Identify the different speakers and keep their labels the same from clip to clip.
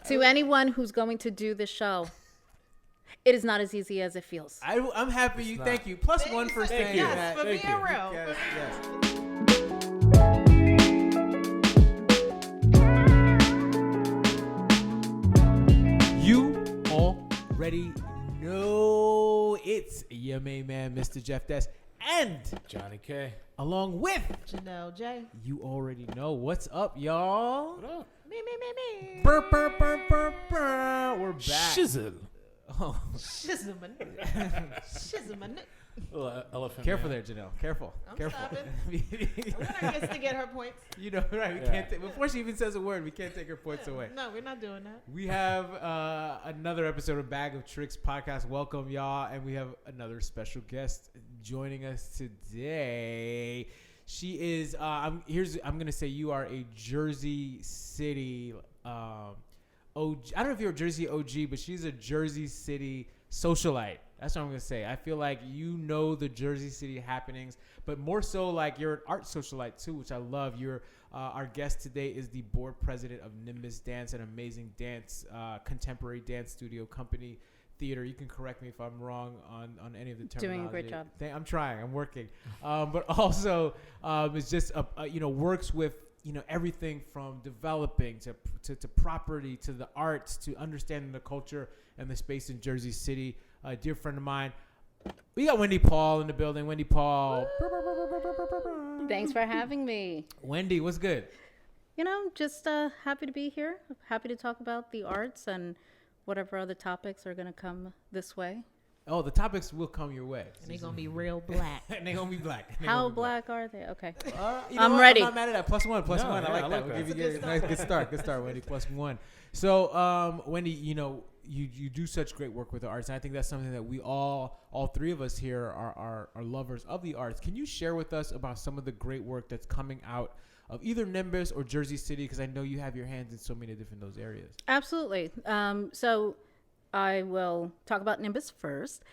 Speaker 1: To anyone who's going to do the show, it is not as easy as it feels.
Speaker 2: I'm happy you. Thank you. Plus one for saying that.
Speaker 3: Yes, for being real.
Speaker 2: Yes. You already know it's your main man, Mr. Jeff Dess, and
Speaker 4: Johnny K.
Speaker 2: along with
Speaker 3: Janelle J.
Speaker 2: you already know what's up, y'all.
Speaker 4: What up?
Speaker 3: Me.
Speaker 2: Burr, burr, burr, burr, burr. We're back.
Speaker 4: Shizzle.
Speaker 2: Oh.
Speaker 3: Shizm a nick.
Speaker 4: Little elephant.
Speaker 2: Careful
Speaker 4: man.
Speaker 2: there, Janelle. Careful.
Speaker 3: I'm
Speaker 2: Careful.
Speaker 3: stopping. Winner gets to get her points.
Speaker 2: You know, right? We can't before she even says a word, we can't take her points away.
Speaker 3: No, we're not doing that.
Speaker 2: We have another episode of Bag of Tricks podcast. Welcome, y'all, and we have another special guest joining us today. She is. I'm gonna say you are a Jersey City OG. I don't know if you're a Jersey OG, but she's a Jersey City socialite. That's what I'm going to say. I feel like you know the Jersey City happenings, but more so like you're an art socialite too, which I love. You're our guest today is the board president of Nimbus Dance, an amazing dance, contemporary dance studio company, theater. You can correct me if I'm wrong on any of the terminology.
Speaker 1: Doing a great job.
Speaker 2: I'm trying. I'm working. But also it's just, works with, everything from developing to property, to the arts, to understanding the culture and the space in Jersey City. A dear friend of mine. We got Wendy Paul in the building. Wendy Paul.
Speaker 1: Thanks for having me.
Speaker 2: Wendy, what's good?
Speaker 1: Just happy to be here. Happy to talk about the arts and whatever other topics are going to come this way.
Speaker 2: Oh, the topics will come your way.
Speaker 3: And they're going to be real black.
Speaker 2: And they're going to be black.
Speaker 1: How black are they? Okay.
Speaker 2: I'm
Speaker 1: ready.
Speaker 2: I'm not mad at that. Plus one. I like that. We'll give you a nice good start. Good start, Wendy. Plus one. So, Wendy, you do such great work with the arts, and I think that's something that we all three of us here are lovers of the arts. Can you share with us about some of the great work that's coming out of either Nimbus or Jersey City? Because I know you have your hands in so many different those areas.
Speaker 1: Absolutely. So I will talk about Nimbus first.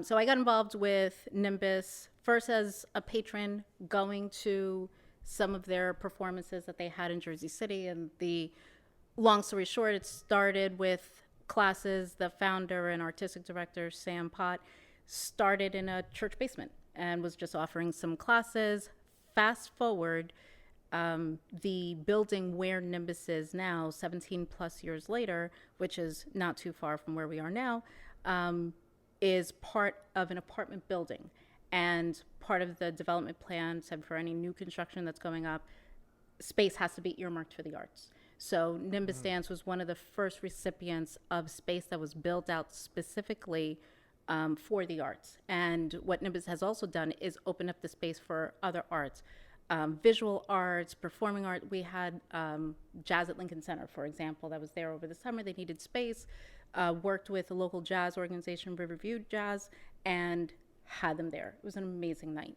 Speaker 1: So I got involved with Nimbus first as a patron, going to some of their performances that they had in Jersey City. And the long story short, it started with classes. The founder and artistic director, Sam Pott, started in a church basement and was just offering some classes. Fast forward, the building where Nimbus is now, 17 plus years later, which is not too far from where we are now, is part of an apartment building. And part of the development plan said for any new construction that's going up, space has to be earmarked for the arts. So Nimbus Dance was one of the first recipients of space that was built out specifically for the arts. And what Nimbus has also done is open up the space for other arts. Visual arts, performing art. We had Jazz at Lincoln Center, for example, that was there over the summer. They needed space, worked with a local jazz organization, Riverview Jazz, and had them there. It was an amazing night.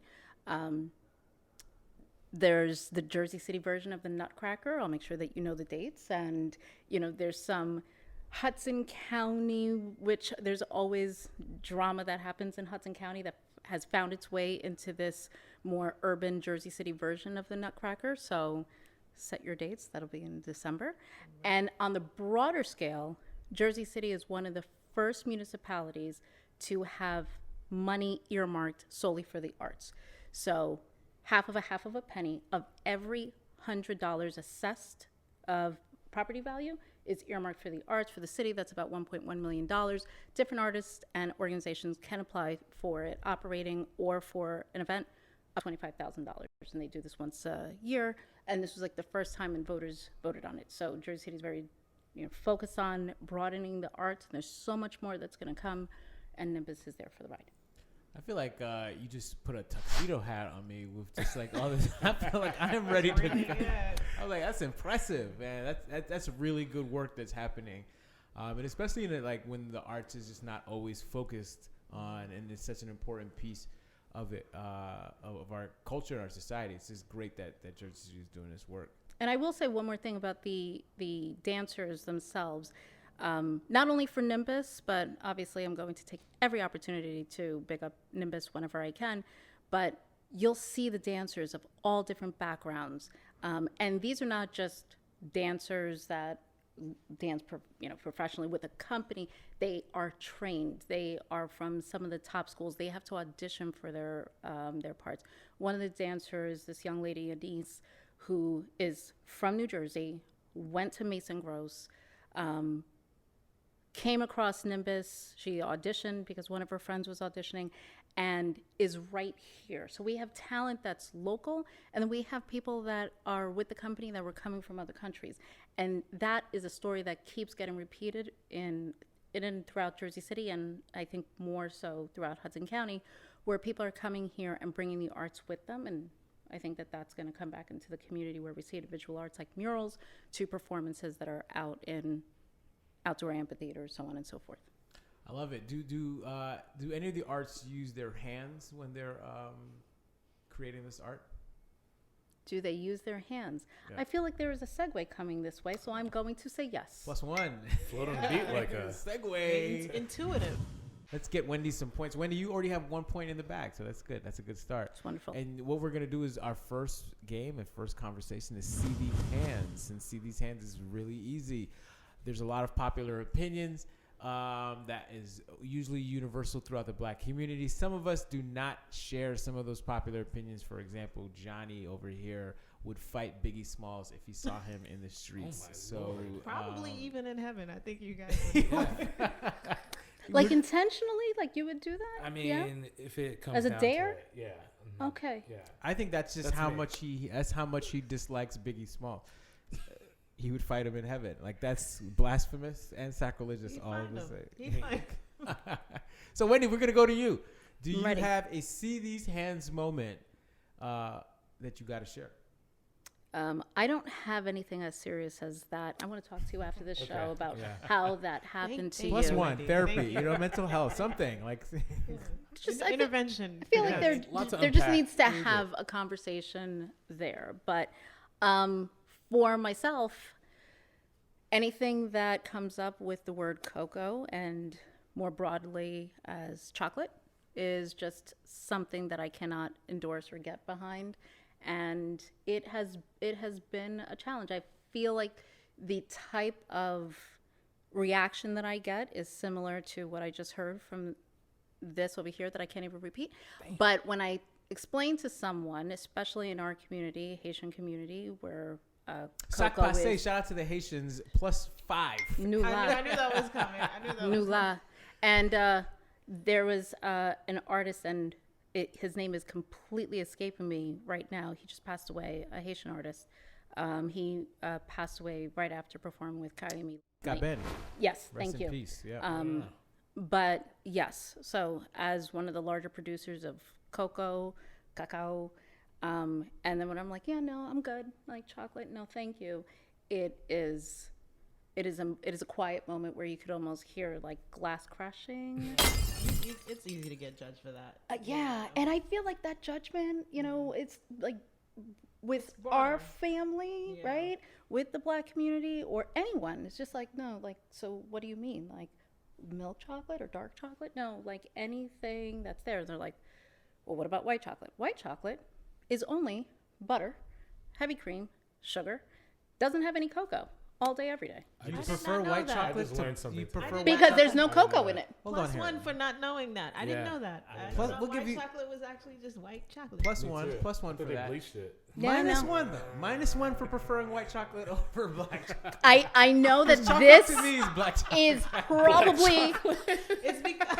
Speaker 1: There's the Jersey City version of the Nutcracker. I'll make sure that you know the dates. And, there's some Hudson County, which there's always drama that happens in Hudson County that has found its way into this more urban Jersey City version of the Nutcracker. So set your dates. That'll be in December. And on the broader scale, Jersey City is one of the first municipalities to have money earmarked solely for the arts. So half of a penny of every $100 assessed of property value is earmarked for the arts. For the city, that's about $1.1 million. Different artists and organizations can apply for it, operating or for an event of $25,000. And they do this once a year. And this was like the first time when voters voted on it. So Jersey City is very focused on broadening the arts. And there's so much more that's going to come. And Nimbus is there for the ride.
Speaker 2: I feel like you just put a tuxedo hat on me with just like all this. I feel like I am ready to. I was like, that's impressive, man. That's really good work that's happening, and especially in like when the arts is just not always focused on, and it's such an important piece of it, of our culture and our society. It's just great that Jersey City is doing this work.
Speaker 1: And I will say one more thing about the dancers themselves. Not only for Nimbus, but obviously I'm going to take every opportunity to big up Nimbus whenever I can, but you'll see the dancers of all different backgrounds. And these are not just dancers that dance, professionally with a company. They are trained. They are from some of the top schools. They have to audition for their parts. One of the dancers, this young lady, Adise, who is from New Jersey, went to Mason Gross, came across Nimbus. She auditioned because one of her friends was auditioning, and is right here. So we have talent that's local, and then we have people that are with the company that were coming from other countries. And that is a story that keeps getting repeated in throughout Jersey City, and I think more so throughout Hudson County, where people are coming here and bringing the arts with them. And I think that that's going to come back into the community where we see it in visual arts like murals to performances that are out in outdoor amphitheaters, so on and so forth.
Speaker 2: I love it. Do any of the arts use their hands when they're creating this art?
Speaker 1: Do they use their hands?
Speaker 2: Yeah.
Speaker 1: I feel like there is a segue coming this way, so I'm going to say yes.
Speaker 2: +1.
Speaker 4: Float on the beat like a
Speaker 2: segue.
Speaker 3: It's intuitive.
Speaker 2: Let's get Wendy some points. Wendy, you already have 1 point in the bag, so that's good. That's a good start.
Speaker 1: It's wonderful.
Speaker 2: And what we're going to do is our first game and first conversation is See These Hands. And See These Hands is really easy. There's a lot of popular opinions that is usually universal throughout the black community. Some of us do not share some of those popular opinions. For example, Johnny over here would fight Biggie Smalls if he saw him in the streets.
Speaker 3: Probably even in heaven. I think you guys.
Speaker 1: Like intentionally, like you would do that?
Speaker 4: I mean,
Speaker 1: yeah?
Speaker 4: if it comes
Speaker 1: As a
Speaker 4: down
Speaker 1: dare?
Speaker 4: to it, yeah. Mhm.
Speaker 1: Okay.
Speaker 4: Yeah.
Speaker 2: I think that's just
Speaker 4: That's
Speaker 2: how
Speaker 4: me.
Speaker 2: much he dislikes Biggie Smalls. He would fight him in heaven. Like, that's blasphemous and sacrilegious all of the same. So Wendy, we're gonna go to you. Do you
Speaker 1: Ready.
Speaker 2: have a See These Hands moment that you got to share?
Speaker 1: I don't have anything as serious as that. I want to talk to you after this show
Speaker 4: Okay.
Speaker 1: about
Speaker 4: Yeah.
Speaker 1: how that happened to
Speaker 3: Thank
Speaker 1: you.
Speaker 2: +1
Speaker 3: Wendy.
Speaker 2: therapy,
Speaker 3: Thank you.
Speaker 2: mental health, something like.
Speaker 1: Just, I feel-
Speaker 3: Intervention.
Speaker 1: I feel like
Speaker 3: Yeah.
Speaker 1: there
Speaker 4: Lots to
Speaker 1: just
Speaker 4: unpack.
Speaker 1: needs to
Speaker 4: Need it.
Speaker 1: have a conversation there. But for myself, anything that comes up with the word cocoa and more broadly as chocolate is just something that I cannot endorse or get behind. And it has been a challenge. I feel like the type of reaction that I get is similar to what I just heard from this over here that I can't even repeat. But when I explain to someone, especially in our community, Haitian community, where
Speaker 2: Sac
Speaker 1: cocoa
Speaker 2: passe,
Speaker 1: is
Speaker 2: shout out to the Haitians, +5.
Speaker 1: nula,
Speaker 3: I knew that was coming. I knew that was coming.
Speaker 1: nula. And there was an artist, and his name is completely escaping me right now. He just passed away, a Haitian artist. He passed away right after performing with Kaimi.
Speaker 2: Gaben.
Speaker 1: Yes,
Speaker 2: Rest
Speaker 1: thank
Speaker 2: in
Speaker 1: you.
Speaker 2: peace. Yeah.
Speaker 1: But yes, so as one of the larger producers of cocoa, cacao, and then when I'm like, yeah, no, I'm good, like chocolate, no, thank you. It is a quiet moment where you could almost hear like glass crashing.
Speaker 3: It's easy to get judged for that.
Speaker 1: Yeah, and I feel like that judgment, it's like with
Speaker 3: broader.
Speaker 1: our family,
Speaker 3: Yeah.
Speaker 1: right? With the black community or anyone, it's just like, no, like, so what do you mean? Like milk chocolate or dark chocolate? No, like anything that's there. They're like, well, what about white chocolate? White chocolate is only butter, heavy cream, sugar, doesn't have any cocoa. All day, every day.
Speaker 2: Do you
Speaker 3: did
Speaker 2: prefer
Speaker 3: not know
Speaker 2: white
Speaker 3: that.
Speaker 2: chocolate?
Speaker 4: I just learned something
Speaker 2: You
Speaker 4: today.
Speaker 2: prefer white
Speaker 1: Because there's no
Speaker 4: chocolate?
Speaker 1: cocoa in it.
Speaker 2: Hold on
Speaker 3: Plus
Speaker 2: here.
Speaker 3: one for not knowing that. I didn't
Speaker 4: Yeah.
Speaker 3: know that.
Speaker 4: I
Speaker 3: I
Speaker 4: didn't
Speaker 2: Plus-
Speaker 3: thought
Speaker 2: we'll give
Speaker 3: white
Speaker 2: you-
Speaker 3: chocolate was actually just white chocolate.
Speaker 2: Plus
Speaker 4: Me
Speaker 2: one,
Speaker 4: too.
Speaker 2: plus
Speaker 4: I
Speaker 2: one
Speaker 4: thought
Speaker 2: for
Speaker 4: they
Speaker 2: that.
Speaker 4: bleached it.
Speaker 1: Yeah, no.
Speaker 2: -1 though. -1 for preferring white chocolate over black chocolate.
Speaker 1: I know that
Speaker 2: Chocolate
Speaker 1: this
Speaker 2: to me is black chocolate.
Speaker 1: is probably,
Speaker 3: It's because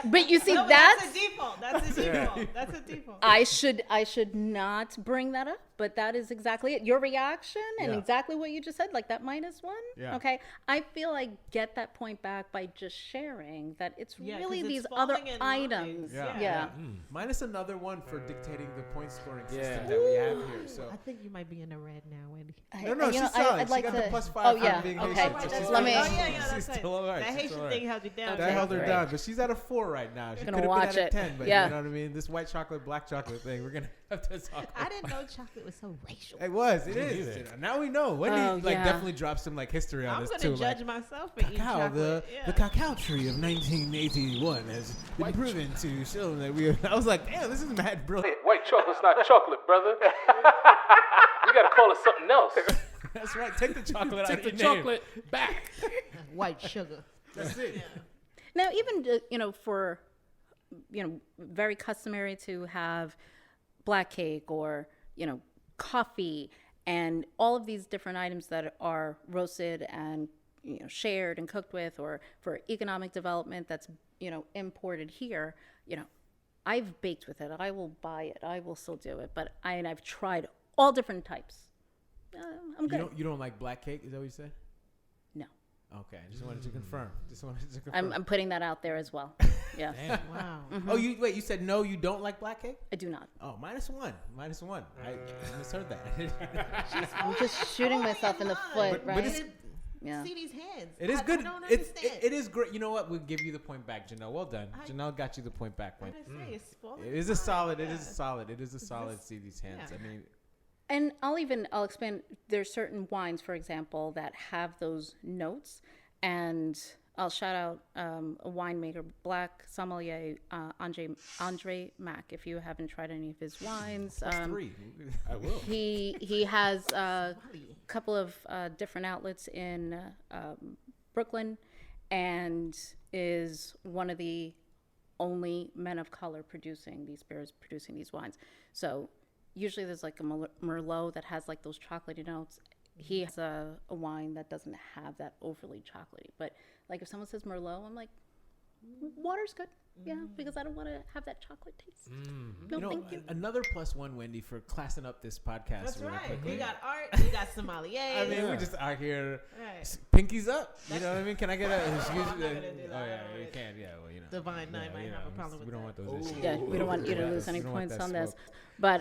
Speaker 1: but you see,
Speaker 3: no, but
Speaker 1: that's
Speaker 3: a default. That's a default. That's a default.
Speaker 1: I should not bring that up, but that is exactly it. Your reaction and
Speaker 2: Yeah.
Speaker 1: exactly what you just said, like that -1.
Speaker 2: Yeah.
Speaker 1: Okay, I feel I get that point back by just sharing that it's
Speaker 3: Yeah,
Speaker 1: really
Speaker 3: 'cause it's
Speaker 1: these other
Speaker 3: falling in line.
Speaker 1: items.
Speaker 2: Yeah.
Speaker 1: Yeah.
Speaker 2: Minus another one for dictating the point scoring system
Speaker 4: Yeah.
Speaker 2: that we have here. So
Speaker 3: I think you might be in the red now, Wendy.
Speaker 2: no, she's solid.
Speaker 1: I'd like
Speaker 2: she got
Speaker 1: to.
Speaker 2: the +5
Speaker 1: Oh
Speaker 2: for
Speaker 1: yeah.
Speaker 2: being
Speaker 1: Okay.
Speaker 2: Haitian.
Speaker 3: Right,
Speaker 2: so
Speaker 3: that's
Speaker 2: she's
Speaker 1: Let
Speaker 3: right.
Speaker 1: me.
Speaker 3: Oh yeah, yeah.
Speaker 2: she's
Speaker 3: That's
Speaker 2: still
Speaker 3: right.
Speaker 2: all right.
Speaker 3: That
Speaker 2: She's
Speaker 3: Haitian
Speaker 2: all right.
Speaker 3: thing held you down.
Speaker 1: Okay.
Speaker 2: That held her
Speaker 1: Great.
Speaker 2: down, but she's at a 4 right now. She
Speaker 1: Gonna
Speaker 2: could have
Speaker 1: watch
Speaker 2: been at a
Speaker 1: it.
Speaker 2: 10, but
Speaker 1: Yeah.
Speaker 2: you know what I mean? This white chocolate, black chocolate thing, we're going to have to talk
Speaker 3: I
Speaker 2: about.
Speaker 3: didn't know chocolate was so racial.
Speaker 2: It was. It
Speaker 4: Me
Speaker 2: is.
Speaker 4: neither.
Speaker 2: You know, now we know. Wendy
Speaker 1: Oh, yeah.
Speaker 2: definitely dropped some history on
Speaker 3: I'm
Speaker 2: this
Speaker 3: gonna
Speaker 2: too.
Speaker 3: judge
Speaker 2: Like,
Speaker 3: myself for eating
Speaker 2: cacao,
Speaker 3: chocolate.
Speaker 2: the cacao tree of 1981 has been proven to show that we. I was like, damn, this is mad brilliant.
Speaker 5: White chocolate's not chocolate, brother. We gotta call it something else.
Speaker 2: That's right. Take the chocolate out
Speaker 4: Take
Speaker 2: of
Speaker 4: the
Speaker 2: your name.
Speaker 4: chocolate back.
Speaker 3: White sugar.
Speaker 2: That's it.
Speaker 1: Now, even for very customary to have black cake or coffee and all of these different items that are roasted and shared and cooked with, or for economic development that's imported here. I've baked with it. I will buy it. I will still do it. But I've tried all different types. I'm good.
Speaker 2: You don't like black cake? Is that what you said?
Speaker 1: No.
Speaker 2: Okay, I just wanted to confirm.
Speaker 1: I'm putting that out there as well. Yes.
Speaker 2: Damn.
Speaker 3: Wow.
Speaker 2: Oh, you said no, you don't like black cake?
Speaker 1: I do not.
Speaker 2: Oh, -1. -1. I misheard that.
Speaker 1: I'm just shooting myself in the foot,
Speaker 2: but
Speaker 1: right?
Speaker 2: it's-
Speaker 1: Yeah.
Speaker 3: See these hands.
Speaker 2: It is good.
Speaker 3: I don't
Speaker 2: It's
Speaker 3: understand.
Speaker 2: it is great. You know what? We'll give you the point back, Janelle. Well done. Janelle got you the point back.
Speaker 3: What
Speaker 2: Point.
Speaker 3: did I say? It's falling
Speaker 2: It is a
Speaker 3: apart.
Speaker 2: solid. It
Speaker 3: Yeah.
Speaker 2: is a solid. It is a solid. See these hands.
Speaker 3: Yeah.
Speaker 2: I mean,
Speaker 1: And I'll expand. There's certain wines, for example, that have those notes, and I'll shout out a winemaker, black sommelier, Andre Mack. If you haven't tried any of his wines,
Speaker 2: +3.
Speaker 4: I will.
Speaker 1: he has a couple of different outlets in Brooklyn, and is one of the only men of color producing these spirits, producing these wines. So usually there's like a Merlot that has like those chocolatey notes. He has a wine that doesn't have that overly chocolatey. But like if someone says Merlot, I'm like, water's good. Yeah, because I don't want to have that chocolate taste. No, thank you.
Speaker 2: Another +1, Wendy, for classing up this podcast.
Speaker 3: That's
Speaker 2: really
Speaker 3: right.
Speaker 2: quickly.
Speaker 3: We got art. We got sommelier.
Speaker 2: I mean, we just are here.
Speaker 3: Right.
Speaker 2: Pinkies up. You know what I mean? Can I get a excuse?
Speaker 3: I'm not gonna do
Speaker 2: Oh
Speaker 3: that.
Speaker 2: yeah,
Speaker 3: I
Speaker 2: you
Speaker 3: don't
Speaker 2: can. Yeah, well,
Speaker 3: Divine Nine might have a problem with
Speaker 2: We don't
Speaker 3: that.
Speaker 2: want those issues.
Speaker 1: Yeah, we don't want you to lose any
Speaker 2: We don't want
Speaker 1: points
Speaker 2: that
Speaker 1: on this.
Speaker 2: smoke.
Speaker 1: But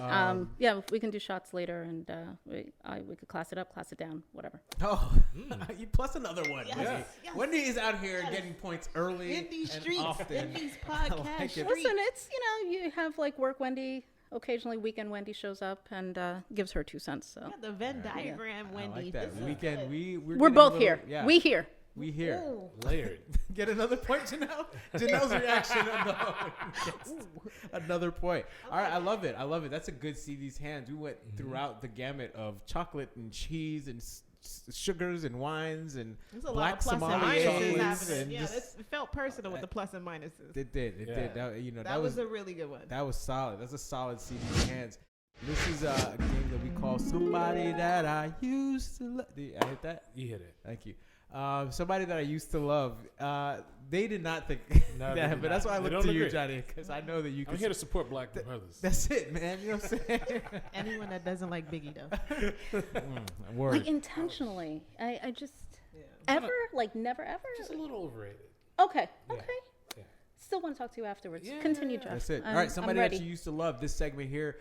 Speaker 1: yeah, we can do shots later, and we could class it up, class it down, whatever.
Speaker 2: Oh, you plus another one.
Speaker 3: Yes,
Speaker 2: Wendy.
Speaker 3: yes.
Speaker 2: Wendy is out here getting points early
Speaker 3: In these
Speaker 2: and
Speaker 3: streets,
Speaker 2: often.
Speaker 3: in these
Speaker 2: I
Speaker 3: podcast
Speaker 2: like it.
Speaker 3: streets.
Speaker 1: Listen, it's you have like work Wendy. Occasionally, weekend Wendy shows up and gives her 2 cents. So
Speaker 3: Yeah, the Venn diagram,
Speaker 2: I
Speaker 3: Wendy.
Speaker 2: like that.
Speaker 3: This is
Speaker 2: Weekend,
Speaker 3: good.
Speaker 2: we're
Speaker 1: we're
Speaker 2: getting a
Speaker 1: both
Speaker 2: little-
Speaker 1: here.
Speaker 2: Yeah,
Speaker 1: We here.
Speaker 2: we here.
Speaker 3: Ooh.
Speaker 4: Layered.
Speaker 2: Get another point, Janelle. Janelle's reaction. Another point. All right, I love it. I love it. That's a good see these hands. We went throughout the gamut of chocolate and cheese and sugars and wines and
Speaker 3: There's a lot
Speaker 2: black
Speaker 3: of plus and
Speaker 2: sommeliers
Speaker 3: minuses
Speaker 2: and
Speaker 3: happening. Yeah,
Speaker 2: just-
Speaker 3: it felt personal with the plus and minuses.
Speaker 2: it did. It
Speaker 4: Yeah.
Speaker 2: did. That, you know,
Speaker 3: That was a really good one.
Speaker 2: that was solid. That's a solid see these hands. This is a game that we call Somebody That I Used to Love. I hit that?
Speaker 4: You hit it.
Speaker 2: Thank you. Somebody that I used to love. They did not think
Speaker 4: No, they
Speaker 2: that,
Speaker 4: did
Speaker 2: but that's
Speaker 4: not.
Speaker 2: why I
Speaker 4: They
Speaker 2: look
Speaker 4: don't
Speaker 2: to you,
Speaker 4: agree.
Speaker 2: Johnny, because I know that you
Speaker 4: I'm
Speaker 2: can.
Speaker 4: here to support black brothers.
Speaker 2: That's it, man. You know what I'm saying?
Speaker 3: Anyone that doesn't like Biggie though.
Speaker 2: Word.
Speaker 1: Like intentionally. I just ever like never ever.
Speaker 4: Just a little overrated.
Speaker 1: Okay.
Speaker 4: Yeah.
Speaker 1: Okay.
Speaker 4: Yeah.
Speaker 1: Still want to talk to you afterwards.
Speaker 4: Yeah,
Speaker 1: Continue,
Speaker 4: yeah,
Speaker 1: Jeff.
Speaker 2: That's it. All
Speaker 1: I'm-
Speaker 2: right, somebody
Speaker 1: I'm
Speaker 2: that
Speaker 1: ready.
Speaker 2: you used to love. This segment here,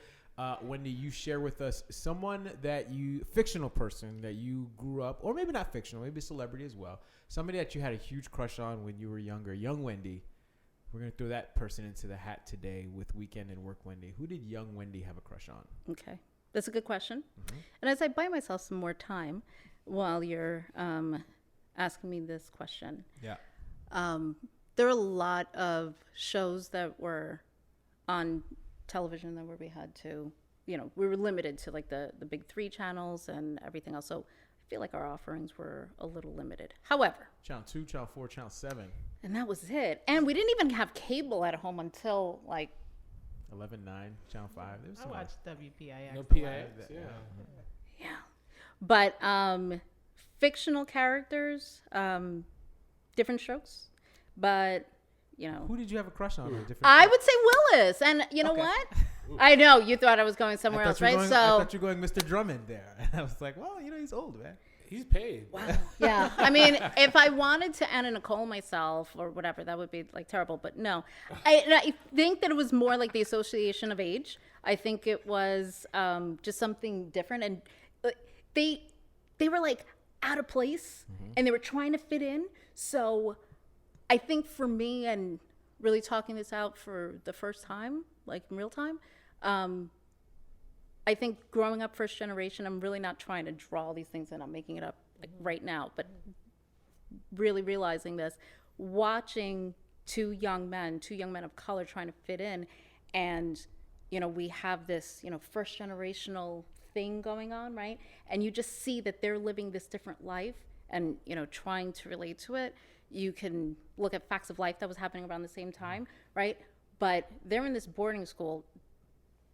Speaker 2: Wendy, you share with us someone that you, fictional person that you grew up, or maybe not fictional, maybe a celebrity as well. Somebody that you had a huge crush on when you were younger, young Wendy. We're gonna throw that person into the hat today with Weekend and Work Wendy. Who did young Wendy have a crush on?
Speaker 1: Okay. That's a good question.
Speaker 2: Mm-hmm.
Speaker 1: And as I buy myself some more time while you're asking me this question,
Speaker 2: Yeah.
Speaker 1: there are a lot of shows that were on television that where we had to, we were limited to like the big 3 channels and everything else. So I feel like our offerings were a little limited. However,
Speaker 2: Channel 2, Channel 4, Channel 7,
Speaker 1: and that was it. And we didn't even have cable at home until like
Speaker 2: 11, 9, Channel 5. There was
Speaker 3: I
Speaker 2: some
Speaker 3: watched WPIX.
Speaker 4: No
Speaker 3: a lot.
Speaker 4: PIX. Yeah.
Speaker 1: yeah. But fictional characters, different strokes. But
Speaker 2: Who did you have a crush on? Different
Speaker 1: I would say Willis. And you know
Speaker 2: Okay.
Speaker 1: what? I know you thought I was going somewhere else, right?
Speaker 2: I
Speaker 1: So
Speaker 2: thought you were going Mr. Drummond there. And I was like, well, he's old, man.
Speaker 4: He's paid.
Speaker 1: yeah, I mean, if I wanted to Anna Nicole myself or whatever, that would be like terrible. But no, I think that it was more like the association of age. I think it was just something different, and they were like out of place, and they were trying to fit in. So I think for me, and really talking this out for the first time, like in real time, I think growing up first generation, I'm really not trying to draw all these things and I'm making it up like right now, but really realizing this, watching two young men of color trying to fit in, and we have this first generational thing going on, right? And you just see that they're living this different life and, you know, trying to relate to it. You can look at Facts of Life that was happening around the same time, right? But they're in this boarding school.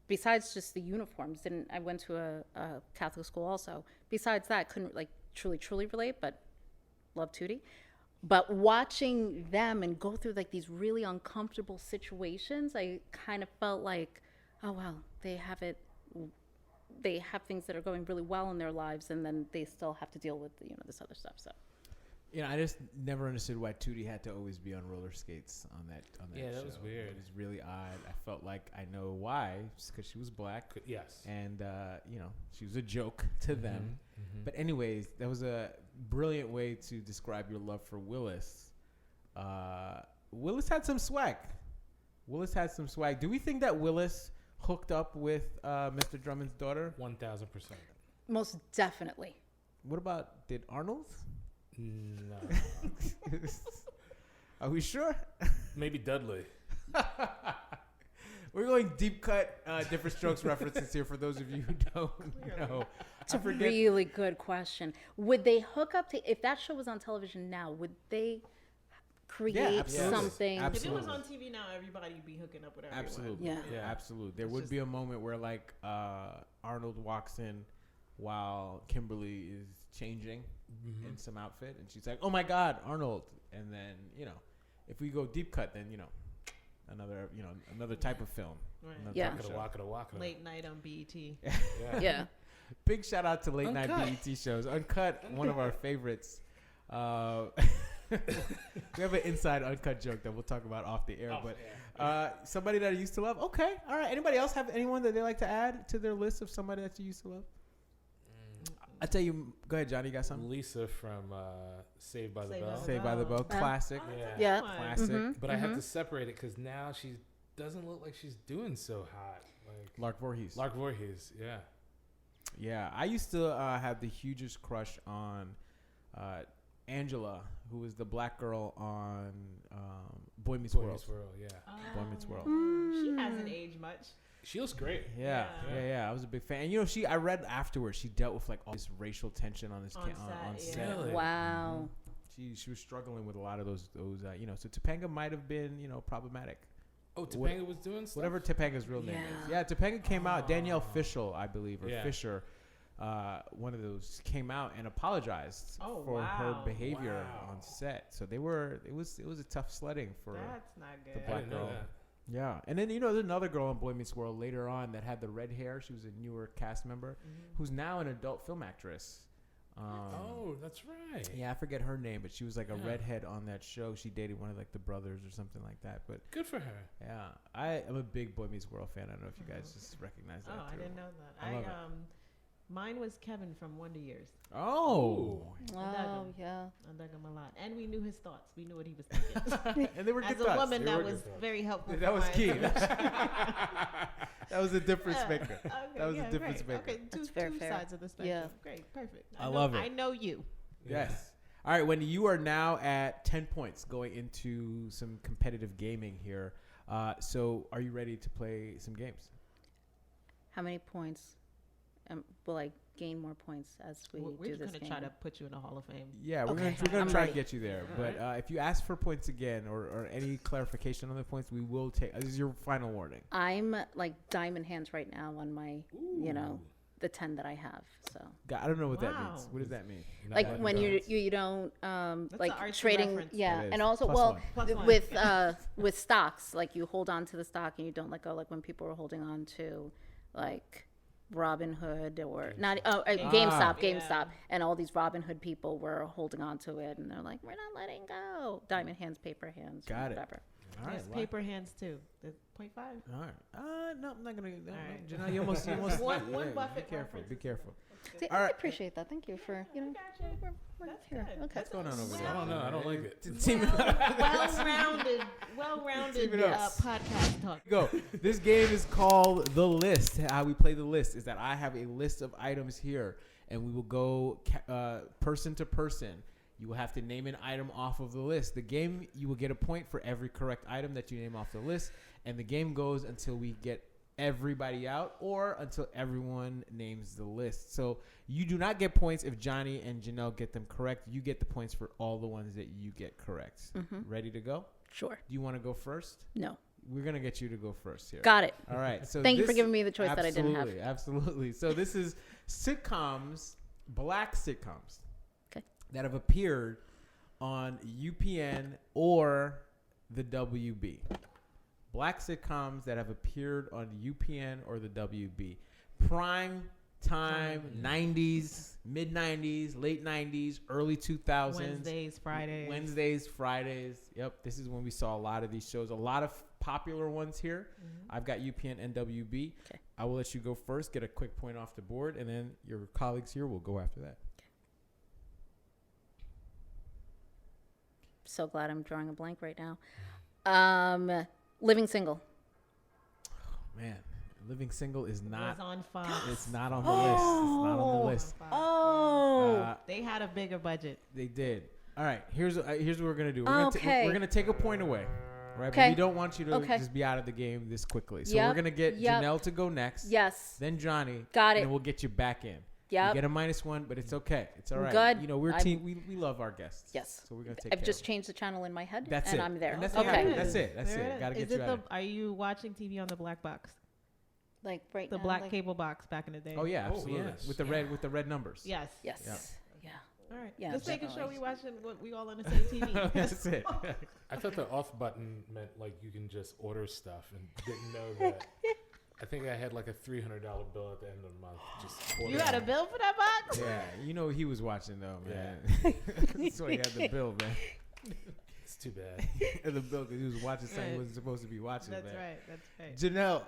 Speaker 1: Besides just the uniforms, I went to a Catholic school also. Besides that, couldn't like truly relate, but love Tootie. But watching them and go through like these really uncomfortable situations, I kind of felt like, oh wow, they have things that are going really well in their lives, and then they still have to deal with, you know, this other stuff. So,
Speaker 2: You know, I just never understood why Tootie had to always be on roller skates on that
Speaker 4: Yeah, that
Speaker 2: show.
Speaker 4: was weird.
Speaker 2: It was really odd. I felt like I know why, just because she was black.
Speaker 4: Yes.
Speaker 2: And, you know, she was a joke to them.
Speaker 4: Mhm.
Speaker 2: But anyways, that was a brilliant way to describe your love for Willis. Willis had some swag. Do we think that Willis hooked up with Mr. Drummond's daughter?
Speaker 4: 1,000%.
Speaker 1: most definitely.
Speaker 2: What about, did Arnold?
Speaker 4: No.
Speaker 2: Are we sure?
Speaker 4: Maybe Dudley.
Speaker 2: We're going deep cut, different strokes references here for those of you who don't know.
Speaker 1: It's a really good question. Would they hook up to, if that show was on television now, would they create
Speaker 2: absolutely.
Speaker 1: something?
Speaker 2: Absolutely.
Speaker 3: If it was on TV now, everybody would be hooking up with everyone.
Speaker 2: Absolutely.
Speaker 1: Yeah.
Speaker 4: Yeah.
Speaker 2: Absolutely. There
Speaker 3: It's
Speaker 2: would
Speaker 3: just-
Speaker 2: be a moment where like Arnold walks in while Kimberly is changing in some outfit and she's like, "Oh my God, Arnold." And then, you know, if we go deep cut, then, you know, another type of film.
Speaker 3: Right.
Speaker 2: Another
Speaker 1: Yeah.
Speaker 2: type of show.
Speaker 4: Waka.
Speaker 3: Late night on BET.
Speaker 4: Yeah.
Speaker 1: Yeah.
Speaker 2: Big shout out to late night
Speaker 4: Uncut.
Speaker 2: BET shows. Uncut, one of our favorites. We have an inside Uncut joke that we'll talk about off the air. Somebody that I used to love. Okay, all right. Anybody else have anyone that they like to add to their list of somebody that you used to love? I tell you, go ahead, Johnny. You got something?
Speaker 4: Lisa from Saved by the
Speaker 3: Saved by
Speaker 4: Bell.
Speaker 3: the
Speaker 2: Saved by the Bell, classic,
Speaker 1: Yeah.
Speaker 2: classic.
Speaker 4: But I had to separate it because now she doesn't look like she's doing so hot. Like
Speaker 2: Lark Voorhees.
Speaker 4: Lark Voorhees, yeah.
Speaker 2: Yeah, I used to have the hugest crush on Angela, who was the black girl on Boy Meets
Speaker 4: Boy
Speaker 2: World.
Speaker 4: Meets World, yeah.
Speaker 2: Boy Meets World.
Speaker 3: She hasn't aged much.
Speaker 4: She looks great.
Speaker 2: Yeah. I was a big fan. And, you know, I read afterwards she dealt with like all this racial tension on
Speaker 3: On
Speaker 2: set.
Speaker 3: set, yeah.
Speaker 4: Really?
Speaker 1: Wow.
Speaker 2: She was struggling with a lot of those you know. So Topanga might have been, you know, problematic.
Speaker 4: Oh, Topanga was doing stuff?
Speaker 2: Whatever Topanga's real name is. Yeah, Topanga came out. Danielle Fishel, I believe, or Fisher. One of those came out and apologized for her behavior on set. So it was a tough sledding for
Speaker 3: That's not
Speaker 2: the
Speaker 3: good.
Speaker 2: black girl. Yeah, and then, you know, there's another girl on Boy Meets World later on that had the red hair. She was a newer cast member who's now an adult film actress.
Speaker 4: Oh, that's right.
Speaker 2: Yeah, I forget her name, but she was like a redhead on that show. She dated one of like the brothers or something like that. But
Speaker 4: Good for her.
Speaker 2: yeah, I am a big Boy Meets World fan. I don't know if you guys just recognize that.
Speaker 3: Oh, I
Speaker 2: too.
Speaker 3: didn't know that.
Speaker 2: I love it.
Speaker 3: Mine was Kevin from Wonder Years.
Speaker 2: Oh,
Speaker 1: Oh, yeah.
Speaker 3: I dug him a lot, and we knew his thoughts. We knew what he was thinking.
Speaker 2: and they were
Speaker 3: As
Speaker 2: good
Speaker 3: a
Speaker 2: thoughts.
Speaker 3: woman,
Speaker 4: They
Speaker 3: that
Speaker 4: were
Speaker 3: was
Speaker 4: good thoughts.
Speaker 3: very helpful.
Speaker 2: That
Speaker 3: for
Speaker 2: was
Speaker 3: my
Speaker 2: key.
Speaker 3: information.
Speaker 2: That was a difference maker.
Speaker 3: Okay,
Speaker 2: That was a
Speaker 3: yeah,
Speaker 2: difference
Speaker 3: great.
Speaker 2: maker.
Speaker 3: Okay, two
Speaker 1: That's fair.
Speaker 3: sides of the spectrum.
Speaker 1: Yeah.
Speaker 3: Great, perfect.
Speaker 2: I
Speaker 3: know-
Speaker 2: love it.
Speaker 3: I know you.
Speaker 2: Yes. All right, Wendy, you are now at 10 points going into some competitive gaming here. So are you ready to play some games?
Speaker 1: How many points will I gain more points as we
Speaker 3: We're
Speaker 1: do
Speaker 3: just
Speaker 1: this
Speaker 3: gonna
Speaker 1: game?
Speaker 3: try to put you in the Hall of Fame.
Speaker 2: Yeah, we're
Speaker 1: Okay,
Speaker 2: gonna
Speaker 1: I'm
Speaker 2: try
Speaker 1: ready.
Speaker 2: and get you there.
Speaker 3: All
Speaker 2: But if you ask for points again or any clarification on the points, we will take. This is your final warning.
Speaker 1: I'm like diamond hands right now on my, you know, the 10 that I have. So
Speaker 2: I don't know what that
Speaker 3: Wow.
Speaker 2: means. What does that mean?
Speaker 1: like when you don't
Speaker 3: That's
Speaker 1: like
Speaker 3: an arts
Speaker 1: trading,
Speaker 3: reference.
Speaker 1: yeah,
Speaker 2: It is.
Speaker 1: and also
Speaker 2: Plus
Speaker 1: well
Speaker 2: one.
Speaker 3: Plus one,
Speaker 1: with
Speaker 3: yeah.
Speaker 1: with stocks, like you hold on to the stock and you don't let go. Like when people were holding on to like Robinhood or not GameStop,
Speaker 3: Yeah.
Speaker 1: and all these Robinhood people were holding on to it, and they're like, we're not letting go. Diamond hands, paper hands,
Speaker 2: Got it.
Speaker 1: whatever.
Speaker 2: All right.
Speaker 3: There's paper hands too. The 0.5.
Speaker 2: All right. No, I'm not gonna. No,
Speaker 3: right.
Speaker 2: Janelle, you almost.
Speaker 3: One
Speaker 2: yeah,
Speaker 3: Buffett
Speaker 2: Be careful.
Speaker 3: reference
Speaker 2: Be
Speaker 3: is
Speaker 2: careful.
Speaker 1: See,
Speaker 2: All
Speaker 1: I
Speaker 2: right.
Speaker 1: appreciate that. Thank you for we're
Speaker 3: That's
Speaker 1: here.
Speaker 3: good.
Speaker 1: Okay.
Speaker 2: What's going on over there?
Speaker 4: I don't know. I don't like it.
Speaker 3: Well-rounded
Speaker 2: Team it up.
Speaker 3: podcast talk.
Speaker 2: Go. This game is called The List. How we play The List is that I have a list of items here, and we will go person to person. You will have to name an item off of the list. The game, you will get a point for every correct item that you name off the list, and the game goes until we get everybody out or until everyone names the list. So you do not get points if Johnny and Janelle get them correct. You get the points for all the ones that you get correct. Ready to go?
Speaker 1: Sure.
Speaker 2: Do you want to go first?
Speaker 1: No.
Speaker 2: We're going to get you to go first here.
Speaker 1: Got it.
Speaker 2: All right. So
Speaker 1: Thank you for giving me the choice that I didn't have.
Speaker 2: Absolutely. So this is sitcoms, black sitcoms.
Speaker 1: Okay.
Speaker 2: That have appeared on UPN or the WB. Black sitcoms that have appeared on UPN or the WB. Prime time, 90s, mid 90s, late 90s, early 2000s. Wednesdays, Fridays. Yep. This is when we saw a lot of these shows. A lot of popular ones here. I've got UPN and WB.
Speaker 1: Okay.
Speaker 2: I will let you go first, get a quick point off the board, and then your colleagues here will go after that.
Speaker 1: So glad I'm drawing a blank right now. Living Single.
Speaker 2: Man, Living Single is not.
Speaker 3: It was on Fox.
Speaker 2: It's not on the list. It's not on the list.
Speaker 1: Oh.
Speaker 3: They had a bigger budget.
Speaker 2: They did. All right. Here's what we're gonna do.
Speaker 1: Okay.
Speaker 2: We're gonna take a point away, right?
Speaker 1: Okay.
Speaker 2: But we don't want you to
Speaker 1: Okay.
Speaker 2: just be out of the game this quickly. So
Speaker 1: Yep.
Speaker 2: we're gonna get
Speaker 1: Yep.
Speaker 2: Janelle to go next.
Speaker 1: Yes.
Speaker 2: Then Johnny.
Speaker 1: Got it.
Speaker 2: And then we'll get you back in.
Speaker 1: Yep.
Speaker 2: You get a -1, but it's okay. It's all right.
Speaker 1: Good.
Speaker 2: You know, we're a team. We love our guests.
Speaker 1: Yes.
Speaker 2: So we're gonna take.
Speaker 1: I've
Speaker 2: care
Speaker 1: just
Speaker 2: of
Speaker 1: changed the channel in my head,
Speaker 2: That's
Speaker 1: and
Speaker 2: it.
Speaker 1: I'm there.
Speaker 2: And that's what
Speaker 1: Okay.
Speaker 2: happened. That's it. That's
Speaker 3: There
Speaker 2: it. Gotta
Speaker 3: is.
Speaker 2: get you out of it.
Speaker 3: Are you watching TV on the black box?
Speaker 1: Like right
Speaker 3: The
Speaker 1: now.
Speaker 3: black
Speaker 1: like,
Speaker 3: cable box back in the day.
Speaker 2: Oh yeah,
Speaker 4: Oh,
Speaker 2: absolutely.
Speaker 4: yes.
Speaker 2: With the red numbers.
Speaker 3: Yes.
Speaker 1: Yes.
Speaker 2: Yeah.
Speaker 1: Yeah.
Speaker 3: All right.
Speaker 1: Yeah,
Speaker 3: Just making sure
Speaker 1: definitely.
Speaker 3: we watching what we all on the same TV.
Speaker 2: That's it.
Speaker 4: I thought the off button meant like you can just order stuff and didn't know that. I think I had like a $300 bill at the end of the month. Just
Speaker 3: You had a bill for that box?
Speaker 2: Yeah, you know he was watching though, man. That's why he had the bill, man.
Speaker 4: It's too bad.
Speaker 2: And the bill because he was watching something he wasn't supposed to be watching,
Speaker 3: That's
Speaker 2: man.
Speaker 3: right. That's right.
Speaker 2: Janelle,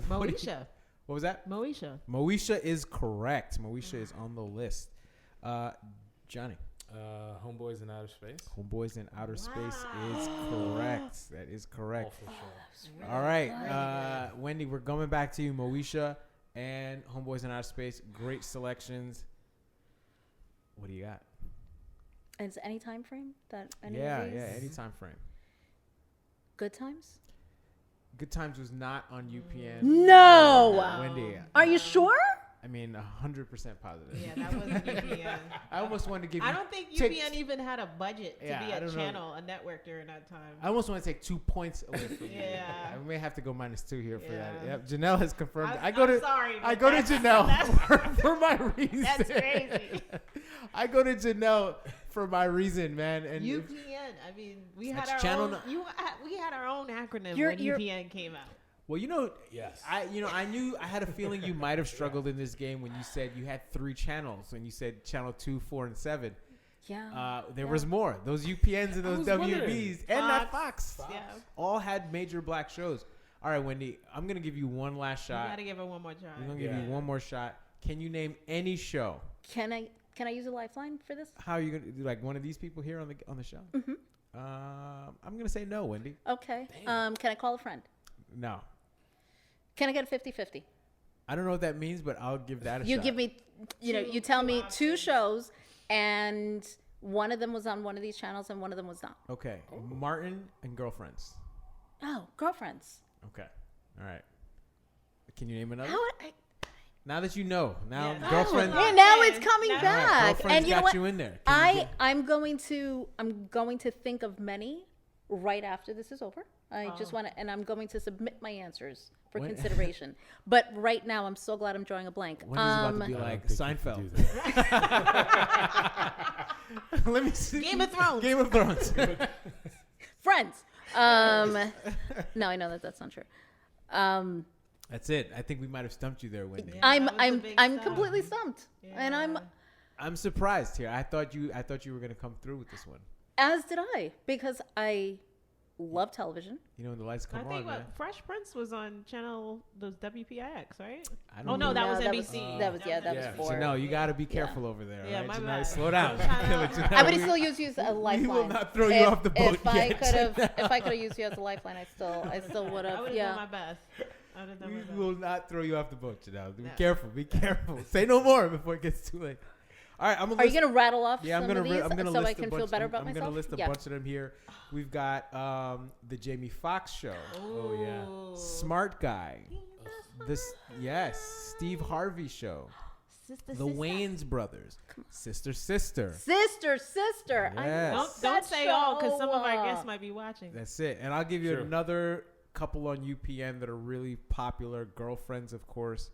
Speaker 2: what do you-
Speaker 3: Moesha.
Speaker 2: what was that?
Speaker 3: Moesha.
Speaker 2: Moesha is correct. Moesha is on the list. Johnny,
Speaker 4: Homeboys in Outer Space.
Speaker 2: Homeboys in Outer Space is correct. That is correct.
Speaker 4: Awful show.
Speaker 2: All right, Wendy, we're going back to you. Moesha and Homeboys in Outer Space, great selections. What do you got?
Speaker 1: And is any time frame that any
Speaker 2: Yeah,
Speaker 1: of these?
Speaker 2: any time frame.
Speaker 1: Good Times?
Speaker 2: Good Times was not on UPN.
Speaker 1: No.
Speaker 2: Wendy,
Speaker 1: Are you sure?
Speaker 2: I mean, 100% positive.
Speaker 3: Yeah, that wasn't UPN.
Speaker 2: I almost wanted to give you.
Speaker 3: I don't think
Speaker 2: take-
Speaker 3: UPN even had a budget to
Speaker 2: Yeah,
Speaker 3: be
Speaker 2: I
Speaker 3: a
Speaker 2: don't know.
Speaker 3: channel, a network during that time.
Speaker 2: I almost want to take 2 points away from you.
Speaker 3: Yeah.
Speaker 2: I may have to go -2 here for that.
Speaker 3: Yeah.
Speaker 2: Yep, Janelle has confirmed.
Speaker 3: I'm-
Speaker 2: I go
Speaker 3: I'm
Speaker 2: to.
Speaker 3: sorry,
Speaker 2: I
Speaker 3: but
Speaker 2: go to
Speaker 3: that's-
Speaker 2: Janelle for my reason.
Speaker 3: That's crazy.
Speaker 2: I go to Janelle for my reason, man. And if-
Speaker 3: UPN. I mean, we had
Speaker 2: That's
Speaker 3: our
Speaker 2: channel
Speaker 3: own. We had our own acronym
Speaker 1: You're-
Speaker 3: when UPN came out.
Speaker 2: well, you know,
Speaker 4: Yes.
Speaker 2: I knew I had a feeling you might have struggled in this game when you said you had 3 channels. When you said channel 2, 4, and 7.
Speaker 1: Yeah.
Speaker 2: There was more. Those UPNs and
Speaker 4: I
Speaker 2: those
Speaker 4: was
Speaker 2: WBs
Speaker 4: wondering.
Speaker 2: and that Fox
Speaker 3: Yeah.
Speaker 2: all had major black shows. All right, Wendy, I'm gonna give you one last
Speaker 3: You
Speaker 2: shot.
Speaker 3: gotta give her one more try.
Speaker 2: I'm gonna give
Speaker 4: Yeah.
Speaker 2: you one more shot. Can you name any show?
Speaker 1: Can I use a lifeline for this?
Speaker 2: How are you gonna do? Like one of these people here on the show? Mm-hmm. I'm gonna say no, Wendy.
Speaker 1: Okay.
Speaker 4: Damn.
Speaker 1: Can I call a friend?
Speaker 2: No.
Speaker 1: Can I get a 50-50?
Speaker 2: I don't know what that means, but I'll give that a
Speaker 1: You
Speaker 2: shot.
Speaker 1: give me, you tell me 2 shows, and one of them was on one of these channels, and one of them was not.
Speaker 2: Okay. Martin and Girlfriends.
Speaker 1: Oh, Girlfriends.
Speaker 2: Okay. All right. Can you name another?
Speaker 1: How would I?
Speaker 2: Now that you know, now
Speaker 3: Yeah.
Speaker 2: Girlfriends.
Speaker 3: Oh,
Speaker 1: Yeah, now it's coming
Speaker 3: All right,
Speaker 1: back,
Speaker 2: Girlfriends
Speaker 1: and you know
Speaker 2: got
Speaker 1: what?
Speaker 2: you in there. Can you get-
Speaker 1: I'm going to think of many right after this is over. I just want to, and I'm going to submit my answers for
Speaker 2: When-
Speaker 1: consideration. But right now, I'm so glad I'm drawing a blank.
Speaker 2: Wendy's about to be
Speaker 4: I don't
Speaker 2: like
Speaker 4: think you can
Speaker 2: Seinfeld.
Speaker 4: do that.
Speaker 2: Let me see.
Speaker 3: Game of Thrones.
Speaker 2: Game of Thrones.
Speaker 1: Friends. No, I know that's not true.
Speaker 2: That's it. I think we might have stumped you there, Wendy.
Speaker 3: Yeah.
Speaker 1: I'm
Speaker 3: that was a
Speaker 1: I'm
Speaker 3: big
Speaker 1: I'm
Speaker 3: stump.
Speaker 1: completely stumped, and
Speaker 3: Yeah.
Speaker 2: I'm surprised here. I thought you were gonna come through with this one.
Speaker 1: as did I, because I love television.
Speaker 2: You know, when the lights
Speaker 3: I
Speaker 2: come
Speaker 3: think
Speaker 2: on, man.
Speaker 3: Fresh Prince was on channel those WPIX, right?
Speaker 2: I don't
Speaker 3: Oh no,
Speaker 2: know.
Speaker 3: that was
Speaker 1: that
Speaker 3: NBC.
Speaker 1: that was that
Speaker 4: Yeah.
Speaker 1: was for.
Speaker 2: Janelle, you got to be
Speaker 1: Yeah.
Speaker 2: careful over there.
Speaker 3: Yeah,
Speaker 2: right?
Speaker 3: my
Speaker 2: Janelle,
Speaker 3: bad.
Speaker 2: slow down.
Speaker 3: Janelle,
Speaker 1: I would still use you as a lifeline.
Speaker 2: not throw you off the boat
Speaker 1: If I
Speaker 2: yet,
Speaker 1: could have, if I could have used you as a lifeline, I still would
Speaker 3: I
Speaker 1: have.
Speaker 3: would have
Speaker 1: Yeah.
Speaker 3: done my best. I would have done my
Speaker 2: We
Speaker 3: best.
Speaker 2: will not throw you off the boat, Janelle. Be
Speaker 3: No.
Speaker 2: careful. Be careful. Say no more before it gets too late. All right, I'm gonna
Speaker 1: Are you gonna rattle off
Speaker 2: Yeah, I'm
Speaker 1: some
Speaker 2: gonna
Speaker 1: of these
Speaker 2: I'm gonna
Speaker 1: so
Speaker 2: list
Speaker 1: I can
Speaker 2: a
Speaker 1: feel
Speaker 2: bunch,
Speaker 1: better about
Speaker 2: I'm
Speaker 1: myself?
Speaker 2: gonna list a
Speaker 1: Yeah.
Speaker 2: bunch of them here. We've got the Jamie Foxx show,
Speaker 4: Oh, yeah.
Speaker 3: Ooh.
Speaker 2: Smart Guy, Steve Harvey show.
Speaker 3: Sister,
Speaker 2: The Wayans brothers. Sister.
Speaker 1: Sister. I
Speaker 2: Yes.
Speaker 1: love
Speaker 3: Don't
Speaker 1: that
Speaker 3: say all, because some of our
Speaker 1: show.
Speaker 3: guests might be watching.
Speaker 2: That's it. And I'll give you
Speaker 4: Sure.
Speaker 2: another couple on UPN that are really popular. Girlfriends, of course.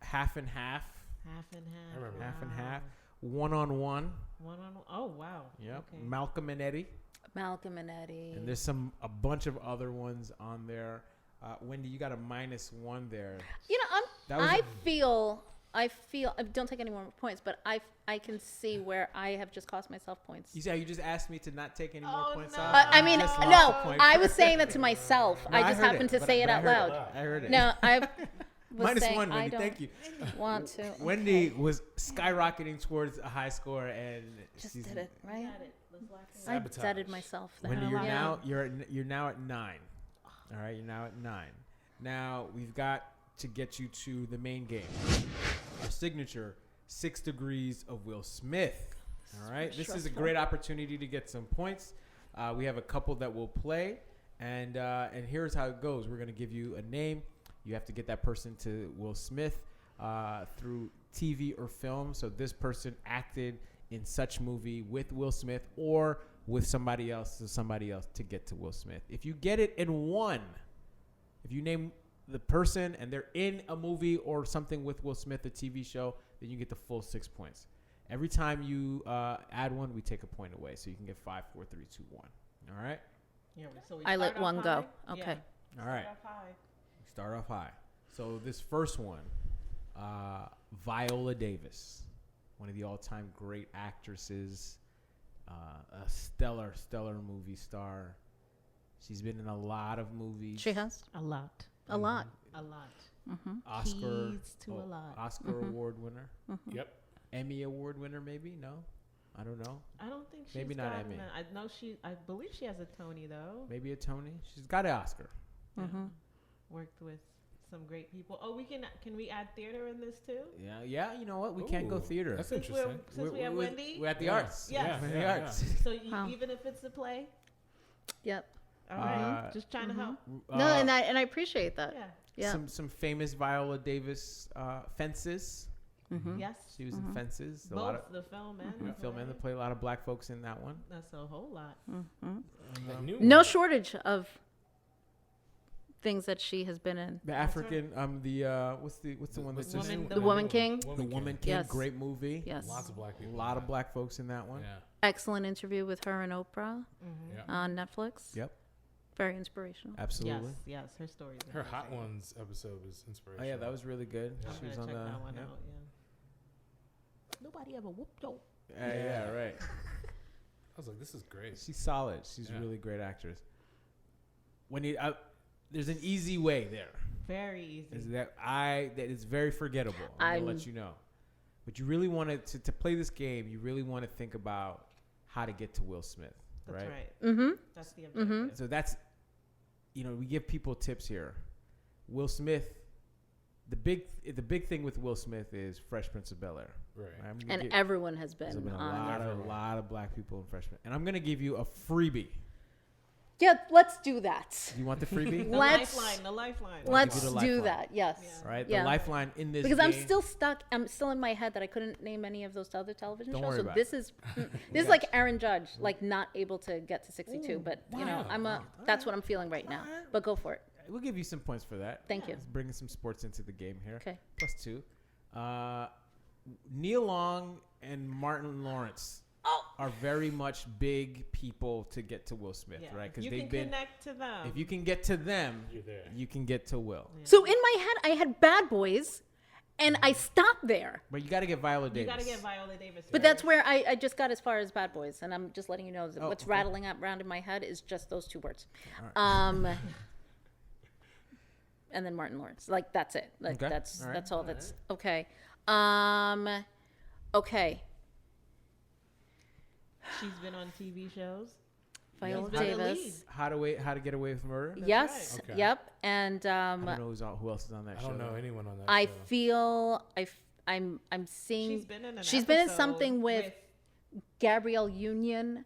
Speaker 2: Half and Half.
Speaker 3: Half and half.
Speaker 4: I remember.
Speaker 2: Half and Half. One-on-One.
Speaker 3: One-on-one. Oh, wow.
Speaker 2: Yep.
Speaker 3: Okay.
Speaker 2: Malcolm and Eddie.
Speaker 1: Malcolm and Eddie.
Speaker 2: And there's a bunch of other ones on there. Wendy, you got a -1 there.
Speaker 1: You know,
Speaker 2: That was
Speaker 1: I feel. Don't take any more points, but I can see where I have just cost myself points.
Speaker 2: You said you just asked me to not take any more
Speaker 3: Oh,
Speaker 2: points
Speaker 3: no.
Speaker 2: off.
Speaker 1: I mean,
Speaker 2: just lost
Speaker 1: no,
Speaker 2: a point.
Speaker 1: I was saying that to myself.
Speaker 2: No,
Speaker 1: I just
Speaker 2: heard
Speaker 1: happened
Speaker 2: it,
Speaker 1: to say it out loud.
Speaker 2: I heard it.
Speaker 1: No, I was saying
Speaker 2: -1,
Speaker 1: I
Speaker 2: Wendy.
Speaker 1: don't
Speaker 2: Thank you.
Speaker 1: want to.
Speaker 2: Wendy was skyrocketing towards a high score, and
Speaker 1: Just
Speaker 2: she's-
Speaker 1: did it, right?
Speaker 3: Got it. Let's lock it in.
Speaker 1: I
Speaker 4: Sabotage.
Speaker 1: deaded myself. There.
Speaker 2: Wendy,
Speaker 1: Yeah.
Speaker 2: you're now at 9. All right, you're now at 9. Now we've got to get you to the main game. Our signature 6 Degrees of Will Smith. All right, this is a
Speaker 1: stressful.
Speaker 2: great opportunity to get some points. We have a couple that will play, and here's how it goes. We're gonna give you a name. You have to get that person to Will Smith through TV or film. So this person acted in such movie with Will Smith or with somebody else to get to Will Smith. If you get it in one, if you name the person and they're in a movie or something with Will Smith, a TV show, then you get the full 6 points. Every time you add one, we take a point away. So you can get 5, 4, 3, 2, 1. All right?
Speaker 3: Yeah, so we
Speaker 1: I let
Speaker 3: start off
Speaker 1: one go.
Speaker 3: high?
Speaker 1: Okay.
Speaker 3: Yeah.
Speaker 2: All right.
Speaker 3: Start off high.
Speaker 2: Start off high. So this first one, Viola Davis, one of the all-time great actresses, a stellar movie star. She's been in a lot of movies.
Speaker 1: She has
Speaker 3: A lot.
Speaker 1: a lot.
Speaker 3: A lot.
Speaker 2: Oscar
Speaker 3: Keys to a lot.
Speaker 2: Oscar award winner,
Speaker 4: Yep.
Speaker 2: Emmy award winner, maybe? No, I don't know.
Speaker 3: I don't think she's
Speaker 2: Maybe not
Speaker 3: gotten
Speaker 2: Emmy.
Speaker 3: that. I know I believe she has a Tony though.
Speaker 2: Maybe a Tony. She's got an Oscar.
Speaker 3: Yeah. Worked with some great people. Oh, can we add theater in this too?
Speaker 2: Yeah. You know what? We can't go
Speaker 4: Ooh,
Speaker 2: theater.
Speaker 4: That's
Speaker 3: Since
Speaker 4: interesting.
Speaker 3: we have Wendy.
Speaker 2: We're at the
Speaker 4: Yeah.
Speaker 2: arts.
Speaker 3: Yes.
Speaker 2: We're at
Speaker 4: Yeah,
Speaker 2: the
Speaker 4: yeah,
Speaker 2: arts.
Speaker 3: So
Speaker 1: Wow.
Speaker 3: even if it's a play,
Speaker 1: Yep.
Speaker 3: all right. Just trying to help.
Speaker 1: No, and I appreciate that.
Speaker 3: Yeah.
Speaker 1: Yeah.
Speaker 2: Some famous Viola Davis Fences.
Speaker 3: Yes.
Speaker 2: She was in Fences. A
Speaker 3: Both
Speaker 2: lot of
Speaker 3: the film and
Speaker 2: the
Speaker 3: the
Speaker 2: film and
Speaker 3: play.
Speaker 2: the play. A lot of black folks in that one.
Speaker 3: That's a whole lot.
Speaker 4: That new
Speaker 1: No
Speaker 4: one.
Speaker 1: shortage of things that she has been in.
Speaker 2: The African, what's the one that's
Speaker 3: Woman-
Speaker 2: just
Speaker 1: The Woman King.
Speaker 2: The Woman King,
Speaker 1: Yes.
Speaker 2: great movie.
Speaker 1: Yes.
Speaker 4: Lots of black
Speaker 2: A
Speaker 4: people.
Speaker 2: lot
Speaker 4: in
Speaker 2: of black folks in that one.
Speaker 4: that.
Speaker 1: Excellent interview with her and Oprah
Speaker 4: Yeah.
Speaker 1: on Netflix.
Speaker 2: Yep,
Speaker 1: Very inspirational.
Speaker 2: absolutely.
Speaker 3: Yes. Her story.
Speaker 4: Her Hot Ones episode was
Speaker 2: Oh
Speaker 4: inspirational.
Speaker 2: yeah, that was really good.
Speaker 3: I'm
Speaker 2: She was
Speaker 3: gonna
Speaker 2: on
Speaker 3: check
Speaker 2: the
Speaker 3: that one
Speaker 2: yeah.
Speaker 3: out. Yeah. Nobody ever whooped up.
Speaker 2: Yeah, right.
Speaker 4: I was like, this is great.
Speaker 2: She's solid. She's a
Speaker 4: Yeah.
Speaker 2: really great actress. There's an easy way there.
Speaker 3: Very easy.
Speaker 2: Is that is very forgettable. I'm gonna let you know. But you really wanted to play this game. You really want to think about how to get to Will Smith,
Speaker 3: That's
Speaker 2: right?
Speaker 3: right.
Speaker 1: Mm-hmm.
Speaker 3: That's the objective.
Speaker 2: So that's, we give people tips here. Will Smith, the big thing with Will Smith is Fresh Prince of Bel-Air.
Speaker 4: Right.
Speaker 2: Right? I'm gonna
Speaker 1: And
Speaker 2: give-
Speaker 1: everyone has
Speaker 2: there's
Speaker 1: been
Speaker 2: been a
Speaker 1: on.
Speaker 2: lot of black people in Fresh Prince. And I'm gonna give you a freebie.
Speaker 1: Yeah, let's do that.
Speaker 2: Do you want the freebie?
Speaker 3: The
Speaker 1: Let's-
Speaker 3: lifeline. The lifeline.
Speaker 1: Let's
Speaker 2: you the
Speaker 1: do
Speaker 2: lifeline.
Speaker 1: that. Yes.
Speaker 3: Yeah.
Speaker 2: Right?
Speaker 1: Yeah.
Speaker 2: The lifeline in this
Speaker 1: Because I'm
Speaker 2: game-
Speaker 1: still stuck. I'm still in my head that I couldn't name any of those other television
Speaker 2: Don't
Speaker 1: shows.
Speaker 2: worry
Speaker 1: So
Speaker 2: about
Speaker 1: this is this is like Aaron Judge, like not able to get to 62. But
Speaker 4: wow.
Speaker 1: that's what I'm feeling right now. But go for it.
Speaker 2: We'll give you some points for that.
Speaker 1: Thank you.
Speaker 2: Let's bring some sports into the game here.
Speaker 1: Okay.
Speaker 2: +2. Neil Long and Martin Lawrence
Speaker 1: Oh.
Speaker 2: are very much big people to get to Will Smith,
Speaker 3: Yeah.
Speaker 2: right? Because
Speaker 3: You
Speaker 2: they've
Speaker 3: can
Speaker 2: been.
Speaker 3: connect to them.
Speaker 2: If you can get to them,
Speaker 4: You're there.
Speaker 2: you can get to Will.
Speaker 1: So in my head, I had Bad Boys, and I stopped there.
Speaker 2: But you got to get Viola Davis.
Speaker 3: You got to get Viola Davis.
Speaker 1: But that's where I just got as far as Bad Boys, and I'm just letting you know that
Speaker 2: Oh,
Speaker 1: what's
Speaker 2: okay.
Speaker 1: rattling around in my head is just those two words.
Speaker 2: All
Speaker 1: And then Martin Lawrence, like that's it. Like
Speaker 2: Okay.
Speaker 1: that's
Speaker 2: All right.
Speaker 1: that's all. That's okay. Okay.
Speaker 3: She's been on TV shows.
Speaker 1: Viola
Speaker 3: She's been the lead.
Speaker 1: Davis.
Speaker 2: How to Get Away with Murder?
Speaker 1: Yes.
Speaker 4: right. Okay.
Speaker 1: Yep. And
Speaker 2: I don't know who else is on that
Speaker 4: I
Speaker 2: show.
Speaker 4: don't know anyone on that
Speaker 1: I
Speaker 4: show.
Speaker 1: feel I'm seeing.
Speaker 3: She's been in an
Speaker 1: She's been in
Speaker 3: episode
Speaker 1: something with Gabrielle Union,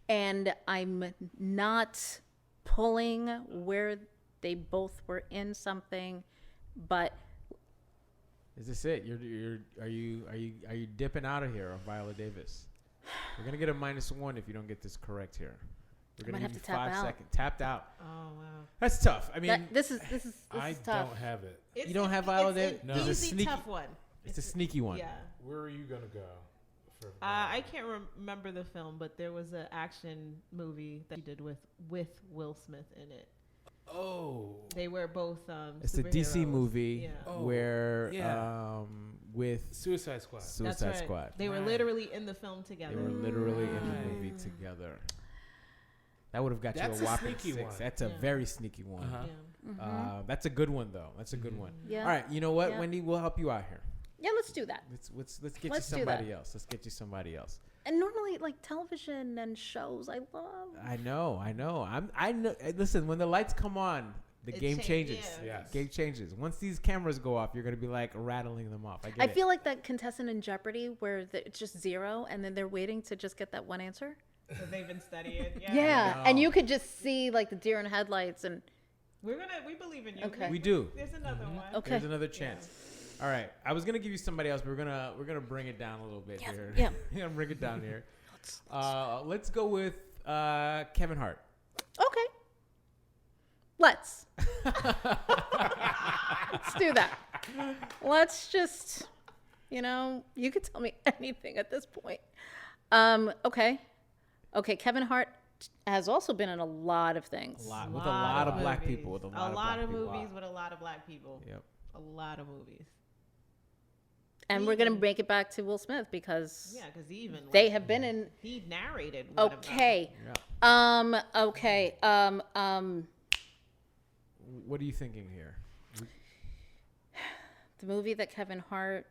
Speaker 1: and I'm not pulling where They both were in something, but
Speaker 2: Is this it? Are you dipping out of here on Viola Davis? We're gonna get a -1 if you don't get this correct here. We're gonna
Speaker 1: might
Speaker 2: give
Speaker 1: have
Speaker 2: you
Speaker 1: to tap
Speaker 2: 5
Speaker 1: out.
Speaker 2: seconds. Tapped out.
Speaker 3: Oh wow.
Speaker 2: That's tough. I mean,
Speaker 1: this is
Speaker 4: I
Speaker 1: tough.
Speaker 4: don't have it.
Speaker 2: You don't have Viola Davis?
Speaker 4: No.
Speaker 2: There's a
Speaker 3: Easy,
Speaker 2: sneaky-
Speaker 3: tough one.
Speaker 2: it's a sneaky one.
Speaker 3: Yeah.
Speaker 4: Where are you gonna go? For
Speaker 3: I can't remember the film, but there was an action movie that he did with Will Smith in it.
Speaker 4: Oh.
Speaker 3: They were both
Speaker 2: It's a DC
Speaker 3: superheroes.
Speaker 2: movie
Speaker 3: Yeah.
Speaker 4: Oh,
Speaker 2: where
Speaker 4: yeah.
Speaker 2: with
Speaker 4: Suicide Squad.
Speaker 3: That's
Speaker 2: Suicide
Speaker 3: right.
Speaker 2: Squad.
Speaker 3: They were
Speaker 4: Right.
Speaker 3: literally in the film
Speaker 2: They
Speaker 3: together.
Speaker 2: were literally in the
Speaker 4: Right.
Speaker 2: movie together. That would have got
Speaker 4: That's
Speaker 2: you
Speaker 4: a
Speaker 2: a whopping
Speaker 4: sneaky
Speaker 2: 6.
Speaker 4: one.
Speaker 2: That's a
Speaker 3: Yeah.
Speaker 2: very sneaky one.
Speaker 4: Uh-huh.
Speaker 3: Yeah.
Speaker 2: That's a good one though. That's a good
Speaker 4: Mhm.
Speaker 2: one.
Speaker 1: Yeah.
Speaker 2: All right, you know what,
Speaker 1: Yeah.
Speaker 2: Wendy, we'll help you out here.
Speaker 1: Yeah, let's do that.
Speaker 2: Let's get
Speaker 1: Let's do
Speaker 2: you
Speaker 1: that.
Speaker 2: somebody else. Let's get you somebody else.
Speaker 1: And normally, like television and shows, I love.
Speaker 2: I know. I know. Listen, when the lights come on, the
Speaker 3: It
Speaker 2: game
Speaker 3: change-
Speaker 2: changes.
Speaker 3: yeah.
Speaker 4: Yes.
Speaker 2: Game changes. Once these cameras go off, you're gonna be like rattling them off. I get
Speaker 1: I
Speaker 2: it.
Speaker 1: feel like that contestant in Jeopardy where it's just 0 and then they're waiting to just get that one answer.
Speaker 3: So they've been studying. Yeah.
Speaker 1: Yeah, and
Speaker 2: know.
Speaker 1: you could just see like the deer in headlights and
Speaker 3: We believe in you.
Speaker 1: Okay.
Speaker 2: We do.
Speaker 3: There's another one.
Speaker 1: Okay.
Speaker 2: There's another chance. All right. I was gonna give you somebody else, but we're gonna bring it down a little bit here.
Speaker 1: yeah.
Speaker 2: We're gonna bring it down here. Let's go with Kevin Hart.
Speaker 1: Okay. Let's do that. Let's just, you could tell me anything at this point. Okay. Kevin Hart has also been in a lot of things.
Speaker 2: With a lot of black
Speaker 3: movies.
Speaker 2: people. With a
Speaker 3: A
Speaker 2: lot
Speaker 3: lot
Speaker 2: of
Speaker 3: of
Speaker 2: black people.
Speaker 3: movies with a lot of black people.
Speaker 2: Yep.
Speaker 3: A lot of movies.
Speaker 1: And we're gonna make it back to Will Smith because
Speaker 3: Yeah, because even
Speaker 1: they have been in.
Speaker 3: he narrated. One of them.
Speaker 1: Okay.
Speaker 2: Yeah.
Speaker 1: Okay.
Speaker 2: What are you thinking here?
Speaker 1: The movie that Kevin Hart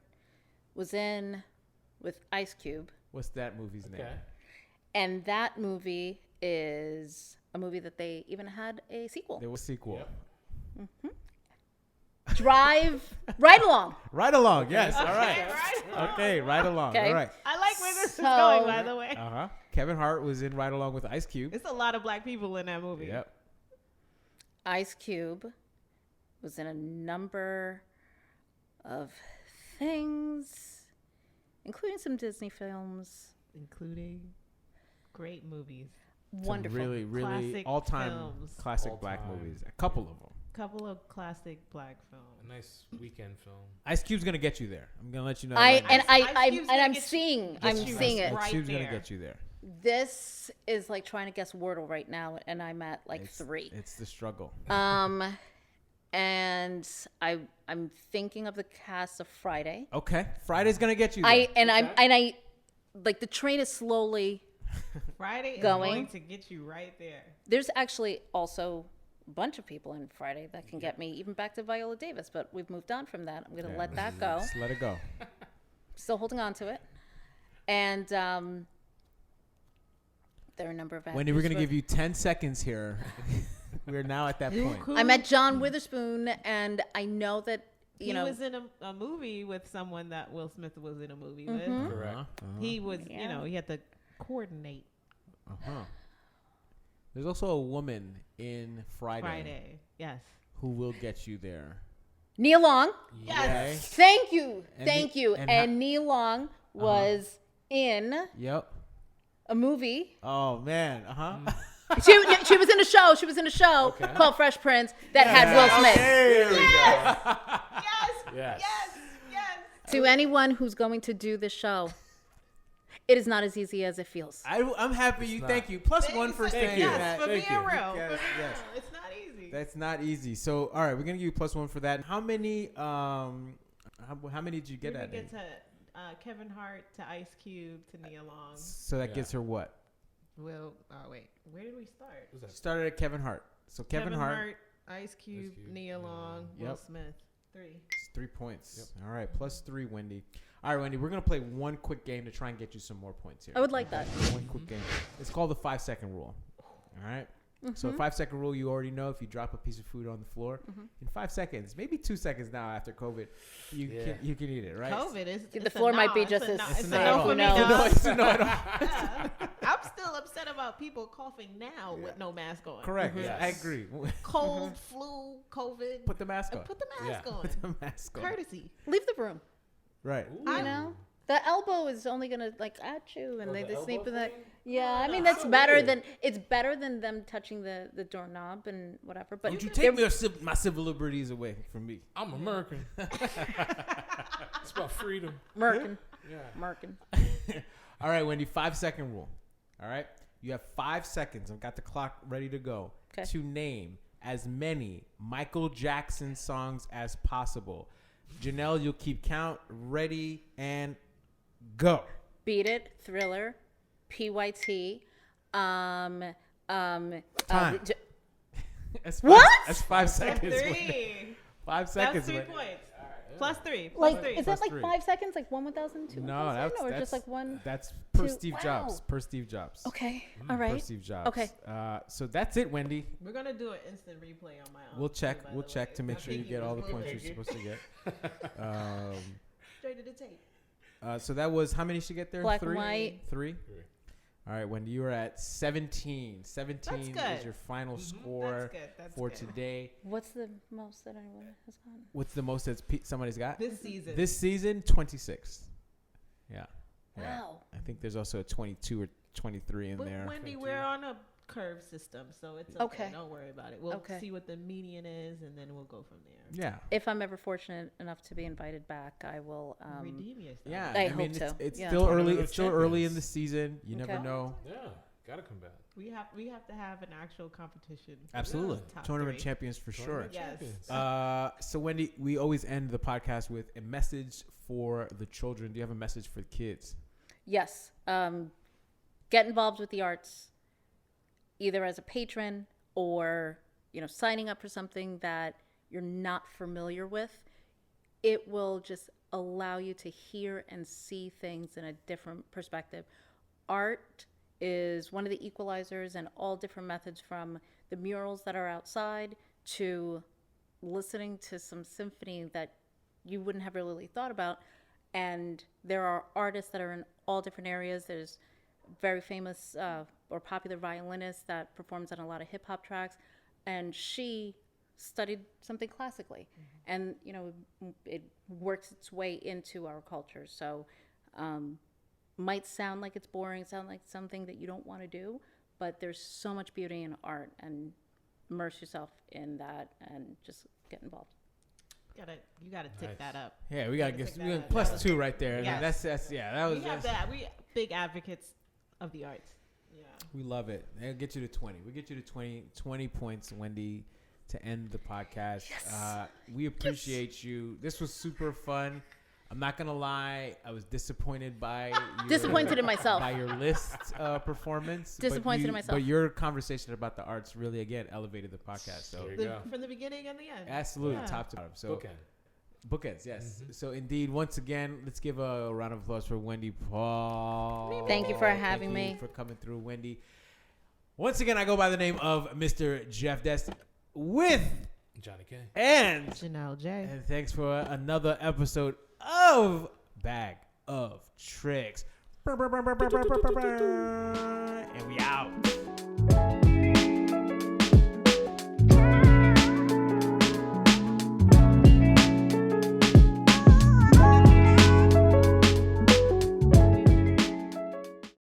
Speaker 1: was in with Ice Cube,
Speaker 2: What's that movie's name?
Speaker 4: Okay.
Speaker 1: and that movie is a movie that they even had a sequel.
Speaker 2: There was a sequel.
Speaker 4: Yep.
Speaker 1: Drive right along.
Speaker 2: Right along. Yes. All
Speaker 3: Okay,
Speaker 2: right.
Speaker 3: right.
Speaker 2: Okay. Right along.
Speaker 1: Okay.
Speaker 2: All right.
Speaker 3: I like where this is
Speaker 1: So-
Speaker 3: going. By the way,
Speaker 2: Uh huh. Kevin Hart was in Right Along with Ice Cube.
Speaker 3: it's a lot of black people in that movie.
Speaker 2: Yep.
Speaker 1: Ice Cube was in a number of things, including some Disney films.
Speaker 3: Including great movies.
Speaker 2: Some
Speaker 1: Wonderful.
Speaker 2: really, really
Speaker 3: Classic
Speaker 2: all-time
Speaker 3: films.
Speaker 2: classic
Speaker 4: All
Speaker 2: black
Speaker 4: time.
Speaker 2: movies. A couple of them.
Speaker 3: Couple of classic black
Speaker 4: A
Speaker 3: films.
Speaker 4: nice weekend film.
Speaker 2: Ice Cube's gonna get you there. I'm gonna let you know.
Speaker 1: I
Speaker 2: right now.
Speaker 1: and
Speaker 3: Ice
Speaker 1: I
Speaker 3: Cube's
Speaker 1: and
Speaker 3: gonna
Speaker 1: I'm
Speaker 3: get you-
Speaker 1: seeing
Speaker 3: get
Speaker 1: I'm
Speaker 3: you
Speaker 1: seeing it.
Speaker 3: right
Speaker 2: Ice Cube's gonna
Speaker 3: there.
Speaker 2: get you there.
Speaker 1: This is like trying to guess Wordle right now, and I'm at like
Speaker 2: It's-
Speaker 1: 3.
Speaker 2: It's the struggle.
Speaker 1: And I'm thinking of the cast of Friday.
Speaker 2: Okay, Friday's gonna get you there.
Speaker 1: I like the train is slowly.
Speaker 3: Friday is
Speaker 1: Going.
Speaker 3: going to get you right there.
Speaker 1: There's actually also a bunch of people in Friday that can get me even back to Viola Davis, but we've moved on from that. I'm gonna
Speaker 2: Yeah,
Speaker 1: let that go.
Speaker 2: Just let it go.
Speaker 1: Still holding on to it. And there are a number of actors.
Speaker 2: Wendy, we're gonna give you 10 seconds here. We're now at that point.
Speaker 3: Who-
Speaker 1: I met John Witherspoon, and I know that
Speaker 3: he was in a movie with someone that Will Smith was in a movie with.
Speaker 4: Correct.
Speaker 3: He was,
Speaker 1: Yeah.
Speaker 3: he had to coordinate
Speaker 2: There's also a woman in
Speaker 3: Friday. Yes.
Speaker 2: who will get you there.
Speaker 1: Neil Long.
Speaker 2: Okay.
Speaker 1: Thank you,
Speaker 2: And
Speaker 1: thank
Speaker 2: the-
Speaker 1: you.
Speaker 2: and
Speaker 1: And,
Speaker 2: ho-
Speaker 1: Neil Long was in
Speaker 2: Yep.
Speaker 1: a movie.
Speaker 2: Oh man.
Speaker 1: She was in a show. She was in a show called Fresh Prince that had Will Smith.
Speaker 2: There we go.
Speaker 3: Yes.
Speaker 4: Yes.
Speaker 3: Yes.
Speaker 1: To anyone who's going to do this show, it is not as easy as it feels.
Speaker 2: I'm happy you.
Speaker 4: not.
Speaker 2: Thank you. +1 for
Speaker 4: Thank
Speaker 2: saying
Speaker 4: you.
Speaker 2: that.
Speaker 3: Yes, for being
Speaker 4: Thank you.
Speaker 3: real.
Speaker 2: Yes, yes.
Speaker 3: It's not easy.
Speaker 2: That's not easy. So, all right, we're gonna give you +1 for that. How many? How many did you get
Speaker 3: We're
Speaker 2: at
Speaker 3: gonna
Speaker 2: it?
Speaker 3: get to Kevin Hart, to Ice Cube, to Nia Long.
Speaker 2: So that
Speaker 4: Yeah.
Speaker 2: gets her what?
Speaker 3: Well, wait, where did we start?
Speaker 4: What's that?
Speaker 2: Started at Kevin Hart. So Kevin Hart,
Speaker 3: Ice Cube,
Speaker 4: Cube,
Speaker 3: Nia Long, Will
Speaker 2: Yep.
Speaker 3: Smith. 3.
Speaker 2: it's 3 points. All right, +3, Wendy. All right, Wendy, we're gonna play one quick game to try and get you some more points here.
Speaker 1: I would like that.
Speaker 2: One quick game. It's called the 5-second rule. All right.
Speaker 1: Mm-hmm.
Speaker 2: So 5-second rule, you already know if you drop a piece of food on the floor in 5 seconds, maybe 2 seconds now after COVID, you can eat it, right?
Speaker 3: COVID is
Speaker 1: The floor might be just as-
Speaker 3: It's
Speaker 2: It's
Speaker 3: a
Speaker 2: a
Speaker 3: no
Speaker 2: no.
Speaker 3: for me.
Speaker 1: No.
Speaker 2: No, it's a no.
Speaker 3: Yeah. I'm still upset about about people coughing now with no mask on.
Speaker 2: Correct.
Speaker 4: Yes.
Speaker 2: I agree.
Speaker 3: Cold, flu, COVID.
Speaker 2: Put the mask on.
Speaker 3: Put the mask
Speaker 4: Yeah.
Speaker 3: on.
Speaker 2: Put the mask on.
Speaker 3: Courtesy.
Speaker 1: Leave the room.
Speaker 2: Right.
Speaker 1: You know, the elbow is only gonna like at you, and
Speaker 4: Oh,
Speaker 1: they
Speaker 4: the
Speaker 1: sneak
Speaker 4: elbow
Speaker 1: in that.
Speaker 4: thing?
Speaker 1: Yeah, I mean
Speaker 4: no,
Speaker 1: that's
Speaker 4: so
Speaker 1: better
Speaker 4: weird.
Speaker 1: than it's better than them touching the doorknob and whatever. But
Speaker 2: Would you
Speaker 1: they're-
Speaker 2: take my civil liberties away from me?
Speaker 4: I'm American. It's about freedom.
Speaker 1: Merkin,
Speaker 4: Yeah.
Speaker 1: Merkin.
Speaker 2: All right, Wendy, 5-second rule. All right. You have 5 seconds. I've got the clock ready to go
Speaker 1: 'Kay.
Speaker 2: to name as many Michael Jackson songs as possible. Janelle, you'll keep count. Ready and go.
Speaker 1: Beat It, Thriller, PYT.
Speaker 2: Time.
Speaker 1: J-
Speaker 2: That's
Speaker 1: What?
Speaker 2: That's 5 seconds. Wendy.
Speaker 3: 3.
Speaker 2: 5 seconds.
Speaker 3: That's 3
Speaker 2: Wendy.
Speaker 3: points. Plus 3. Plus
Speaker 1: like
Speaker 3: 3.
Speaker 1: is
Speaker 2: Plus
Speaker 1: that like
Speaker 2: three.
Speaker 1: 5 seconds? Like 1,000, 2,000,
Speaker 2: No, that's
Speaker 1: or just like one?
Speaker 2: That's per
Speaker 1: two-
Speaker 2: Steve
Speaker 1: wow.
Speaker 2: Jobs. Per Steve Jobs.
Speaker 1: Okay, all
Speaker 2: Per
Speaker 1: right.
Speaker 2: Steve Jobs.
Speaker 1: Okay.
Speaker 2: So that's it, Wendy.
Speaker 3: We're going to do an instant replay on my own.
Speaker 2: We'll check.
Speaker 3: too, by
Speaker 2: We'll
Speaker 3: the
Speaker 2: check
Speaker 3: way.
Speaker 2: to make
Speaker 3: I
Speaker 2: sure you
Speaker 3: think
Speaker 2: get all the
Speaker 3: was
Speaker 2: points you're
Speaker 3: moving.
Speaker 2: supposed to get.
Speaker 3: Straight to the tape.
Speaker 2: So that was how many did she get there?
Speaker 1: Black and
Speaker 2: 3?
Speaker 1: white.
Speaker 2: 3. All right, Wendy, you were at 17. 17 is
Speaker 3: good.
Speaker 2: your final
Speaker 3: That's
Speaker 2: score
Speaker 3: good. That's
Speaker 2: for
Speaker 3: good.
Speaker 2: today.
Speaker 1: What's the most that anyone has gotten?
Speaker 2: What's the most that somebody's got?
Speaker 3: This season.
Speaker 2: This season, 26. Yeah. Yeah.
Speaker 1: Wow.
Speaker 2: I think there's also a 22 or 23 in
Speaker 3: But
Speaker 2: there.
Speaker 3: Wendy,
Speaker 4: 22.
Speaker 3: we're on a curve system, so it's okay.
Speaker 1: Okay.
Speaker 3: Don't worry about it. We'll
Speaker 1: Okay.
Speaker 3: see what the median is, and then we'll go from there.
Speaker 2: Yeah.
Speaker 1: If I'm ever fortunate enough to be invited back, I will.
Speaker 3: Redeem yourself.
Speaker 2: Yeah.
Speaker 1: I
Speaker 2: mean,
Speaker 1: hope so.
Speaker 2: It's
Speaker 1: Yeah.
Speaker 2: still early.
Speaker 4: Tournament
Speaker 2: It's
Speaker 4: of
Speaker 2: still early in
Speaker 4: Champions.
Speaker 2: the season. You never
Speaker 1: Okay.
Speaker 2: know.
Speaker 4: Yeah. Gotta come back.
Speaker 3: We have to have an actual competition.
Speaker 2: Absolutely.
Speaker 3: Top
Speaker 2: Tournament
Speaker 3: 3.
Speaker 2: champions for sure.
Speaker 4: Tournament
Speaker 3: Yes.
Speaker 4: champions.
Speaker 2: So Wendy, we always end the podcast with a message for the children. Do you have a message for the kids?
Speaker 1: Yes. Get involved with the arts, either as a patron or signing up for something that you're not familiar with. It will just allow you to hear and see things in a different perspective. Art is one of the equalizers, and all different methods, from the murals that are outside to listening to some symphony that you wouldn't have really thought about. And there are artists that are in all different areas. There's very famous or popular violinist that performs on a lot of hip hop tracks, and she studied something classically, and it works its way into our culture. So might sound like it's boring, sound like something that you don't want to do, but there's so much beauty in art, and immerse yourself in that and just get involved.
Speaker 3: You gotta tick
Speaker 4: Nice.
Speaker 3: that up.
Speaker 2: Yeah, we gotta
Speaker 3: Gotta
Speaker 2: get
Speaker 3: take that out.
Speaker 2: plus
Speaker 3: That was-
Speaker 2: 2 right there. And
Speaker 3: Yes.
Speaker 2: that's yeah. That was.
Speaker 3: We have that. We big advocates of the arts. Yeah.
Speaker 2: We love it. It'll get you to 20. We get you to 20 points, Wendy, to end the podcast.
Speaker 1: Yes.
Speaker 2: We appreciate you. This was super fun. I'm not gonna lie, I was disappointed by
Speaker 1: Disappointed in myself.
Speaker 2: by your list performance.
Speaker 1: Disappointed in myself.
Speaker 2: But your conversation about the arts really again elevated the podcast. So
Speaker 4: There you go.
Speaker 3: From the beginning and the end.
Speaker 2: absolutely
Speaker 3: Yeah.
Speaker 2: top to bottom. So
Speaker 4: Bookend.
Speaker 2: bookends, yes. So indeed, once again, let's give a round of applause for Wendy Paul.
Speaker 1: Thank you for having
Speaker 2: Thank you
Speaker 1: me.
Speaker 2: for coming through, Wendy. Once again, I go by the name of Mr. Jeff Dest with
Speaker 4: Johnny K.
Speaker 2: and
Speaker 3: Janelle J.
Speaker 2: and thanks for another episode of Bag of Tricks. And we out.